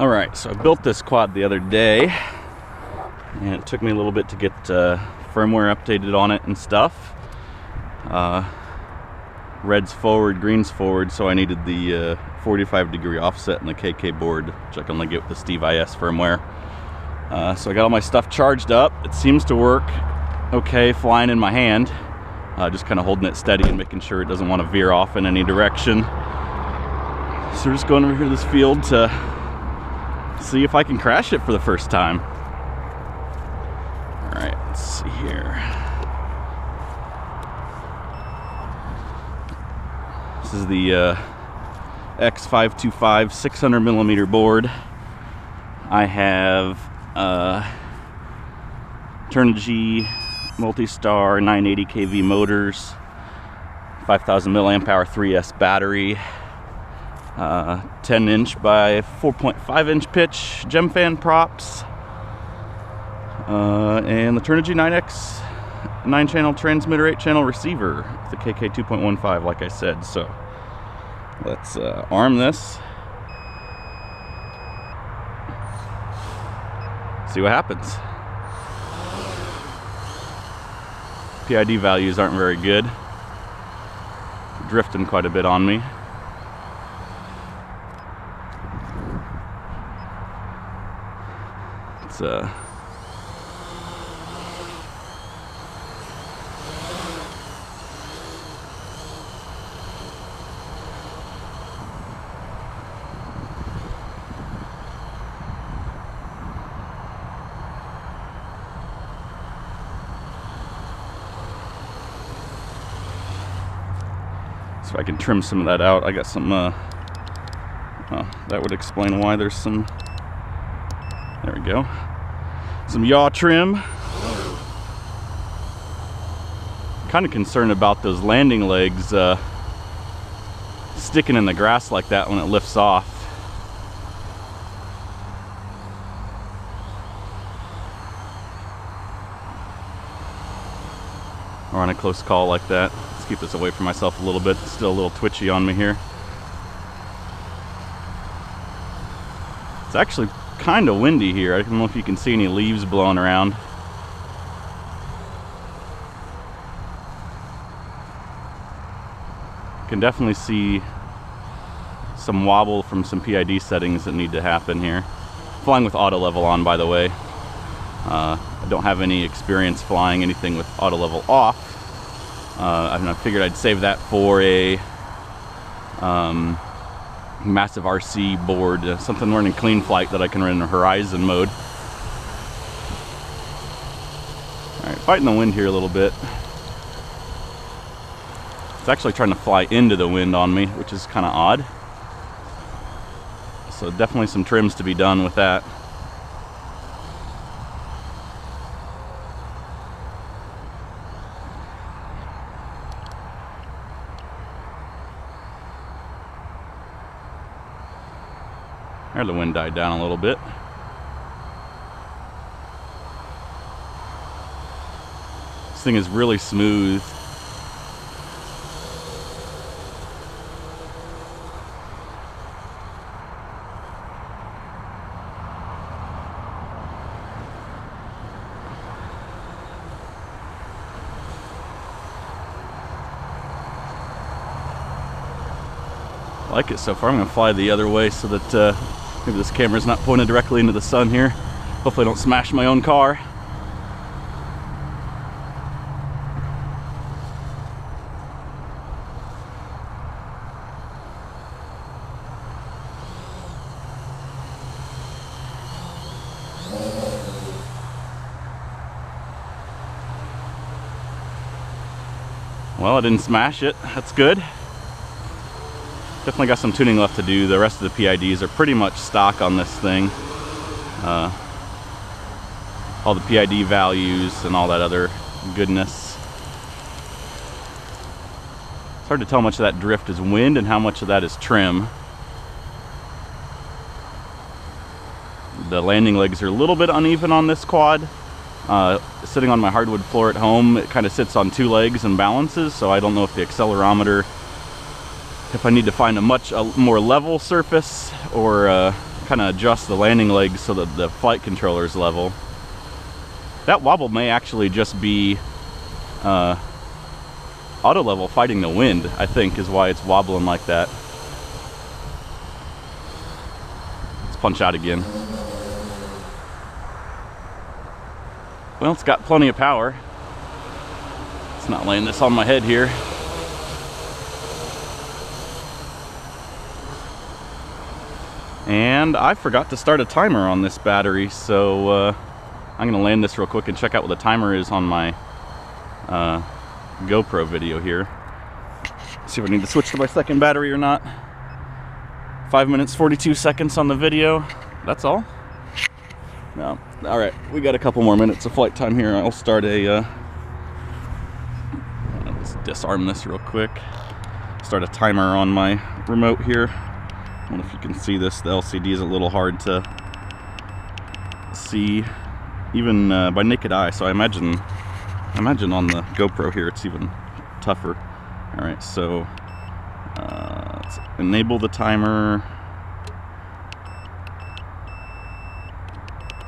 Alright, so I built this quad the other day, and it took me a little bit to get firmware updated on it and stuff. Red's forward, green's forward, so I needed the 45-degree offset in the KK board, which I can only get with the Steveis firmware. So I got all my stuff charged up. It seems to work okay flying in my hand. Just kind of holding it steady and making sure it doesn't want to veer off in any direction. So we're just going over here to this field to see if I can crash it for the first time. Alright, let's see here. This is the X525 600mm board. I have Turnigy multi-star 980 kV motors, 5000 milliamp hour 3S battery, 10-inch by 4.5-inch pitch Gemfan props, and the Turnigy 9X 9-channel transmitter, 8-channel receiver, the KK 2.15, like I said. So let's arm this, see what happens. PID values aren't very good, drifting quite a bit on me. It's so if I can trim some of that out. I got some, well, that would explain why there's some, there we go, some yaw trim. Kind of concerned about those landing legs sticking in the grass like that when it lifts off. Or on a close call like that. Let's keep this away from myself a little bit. It's still a little twitchy on me here. It's actually kind of windy here. I don't know if you can see any leaves blowing around. You can definitely see some wobble from some PID settings that need to happen here. Flying with auto level on, by the way. I don't have any experience flying anything with auto level off. I figured I'd save that for a massive RC board, something running clean flight that I can run in horizon mode. Alright, fighting the wind here a little bit. It's actually trying to fly into the wind on me, which is kind of odd. So definitely some trims to be done with that. There, the wind died down a little bit. This thing is really smooth. I like it so far. I'm going to fly the other way so that maybe this camera's not pointed directly into the sun here. Hopefully I don't smash my own car. Well, I didn't smash it. That's good. Definitely got some tuning left to do. The rest of the PIDs are pretty much stock on this thing. All the PID values and all that other goodness. It's hard to tell how much of that drift is wind and how much of that is trim. The landing legs are a little bit uneven on this quad. Sitting on my hardwood floor at home, it kind of sits on two legs and balances, so I don't know if the accelerometer, if I need to find a much more level surface or kind of adjust the landing legs so that the flight controller is level. That wobble may actually just be auto level fighting the wind, I think, is why it's wobbling like that. Let's punch out again. Well, it's got plenty of power. It's not laying this on my head here. And I forgot to start a timer on this battery, so I'm gonna land this real quick and check out what the timer is on my GoPro video here. See if I need to switch to my second battery or not. 5 minutes 42 seconds on the video. That's all? No. All right, we got a couple more minutes of flight time here. I'll start a let's disarm this real quick. Start a timer on my remote here. I don't know if you can see this. The LCD is a little hard to see even by naked eye, so I imagine on the GoPro here it's even tougher. All right, so let's enable the timer.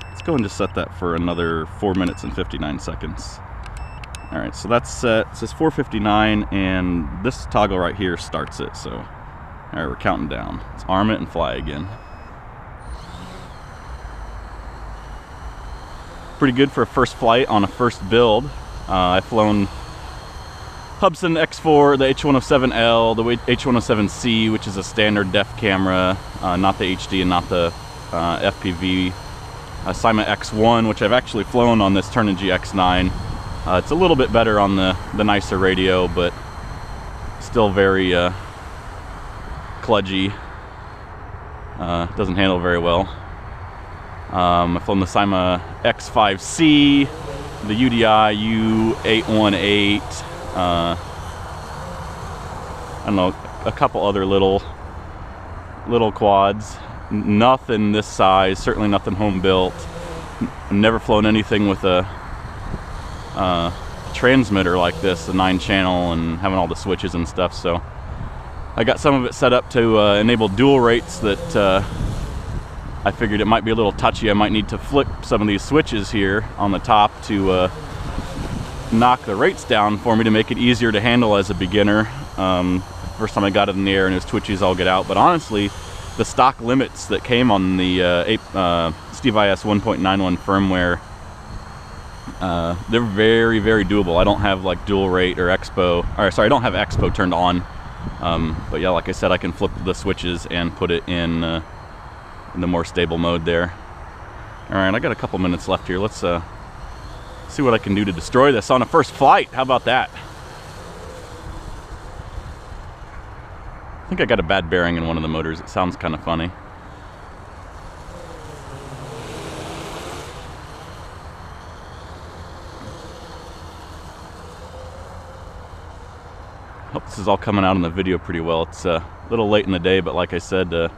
Let's go and just set that for another 4 minutes and 59 seconds. All right, so that's set. It says 4:59, and this toggle right here starts it. So, all right, we're counting down. Let's arm it and fly again. Pretty good for a first flight on a first build. I've flown Hubsan X4, the H107L, the H107C, which is a standard def camera, not the HD and not the FPV. Cyma X1, which I've actually flown on this Turnigy X9. It's a little bit better on the nicer radio, but still very kludgy. Doesn't handle very well. I've flown the Cyma X5C, the UDI U818, I don't know, a couple other little quads. Nothing this size, certainly nothing home built. Never flown anything with a transmitter like this, the 9-channel, and having all the switches and stuff. So I got some of it set up to enable dual rates that I figured it might be a little touchy. I might need to flip some of these switches here on the top to knock the rates down for me to make it easier to handle as a beginner. First time I got it in the air and it was twitchy as all get out, but honestly, the stock limits that came on the Steveis 1.91 firmware, they're very, very doable. I don't have like dual rate or expo, or sorry, I don't have expo turned on. But yeah, like I said, I can flip the switches and put it in the more stable mode there. All right, I got a couple minutes left here. Let's see what I can do to destroy this on a first flight. How about that? I think I got a bad bearing in one of the motors. It sounds kind of funny. Hope this is all coming out in the video pretty well. It's a little late in the day, but like I said, I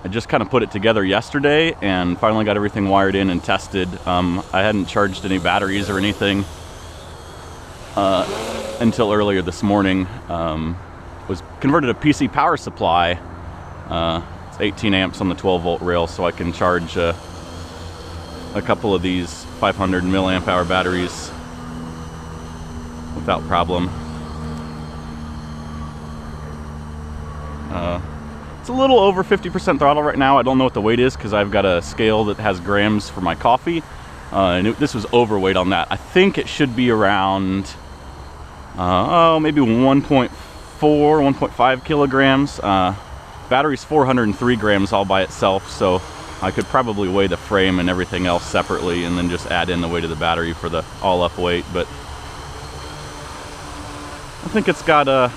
just kind of put it together yesterday and finally got everything wired in and tested. I hadn't charged any batteries or anything until earlier this morning. Was converted a PC power supply. It's 18 amps on the 12 volt rail, so I can charge a couple of these 500 milliamp hour batteries without problem. It's a little over 50% throttle right now. I don't know what the weight is because I've got a scale that has grams for my coffee, and this was overweight on that. I think it should be around maybe 1.4, 1.5 kilograms. Battery's 403 grams all by itself, so I could probably weigh the frame and everything else separately and then just add in the weight of the battery for the all-up weight. But I think it's got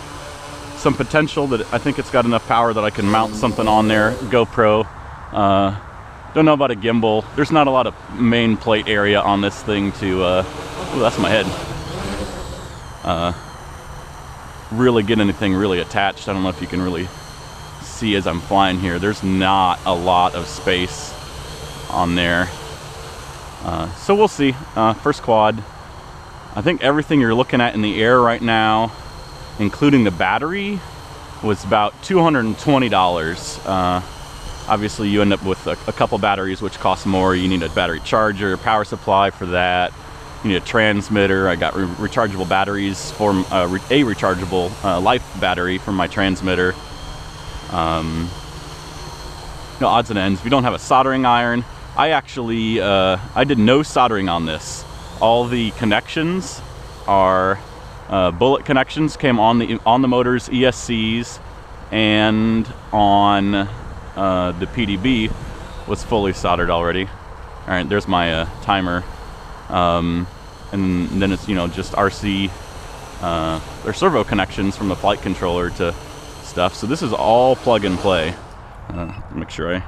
some potential. That I think it's got enough power that I can mount something on there. GoPro. Don't know about a gimbal. There's not a lot of main plate area on this thing to ooh, that's my head. Really get anything really attached. I don't know if you can really see as I'm flying here. There's not a lot of space on there. So we'll see. First quad. I think everything you're looking at in the air right now, including the battery, was about $220. Obviously you end up with a couple batteries, which cost more. You need a battery charger, power supply for that. You need a transmitter. I got rechargeable batteries for a rechargeable life battery for my transmitter. No odds and ends. If you don't have a soldering iron, I actually I did no soldering on this. All the connections are bullet connections, came on the motor's ESCs, and on the PDB was fully soldered already. All right, there's my timer. And then it's, you know, just RC, their servo connections from the flight controller to stuff. So this is all plug and play. Make sure I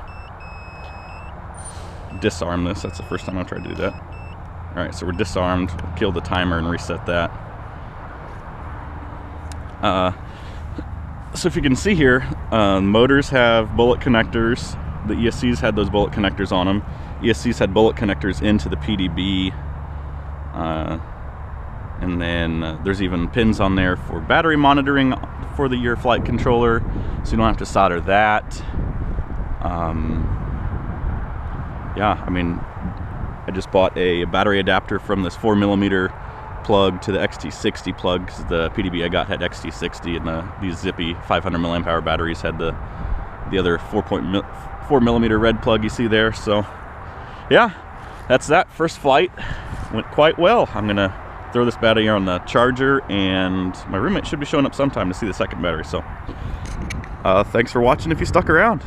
disarm this. That's the first time I've tried to do that. All right, so we're disarmed. We'll kill the timer and reset that. So if you can see here, motors have bullet connectors. The ESCs had those bullet connectors on them. ESCs had bullet connectors into the PDB. And then there's even pins on there for battery monitoring for your flight controller, so you don't have to solder that. Yeah, I mean, I just bought a battery adapter from this 4mm plug to the XT60 plug, because the PDB I got had XT60, and these zippy 500 mAh batteries had the other 4mm red plug you see there. So yeah, that's that. First flight went quite well. I'm gonna throw this battery on the charger, and my roommate should be showing up sometime to see the second battery. So thanks for watching if you stuck around.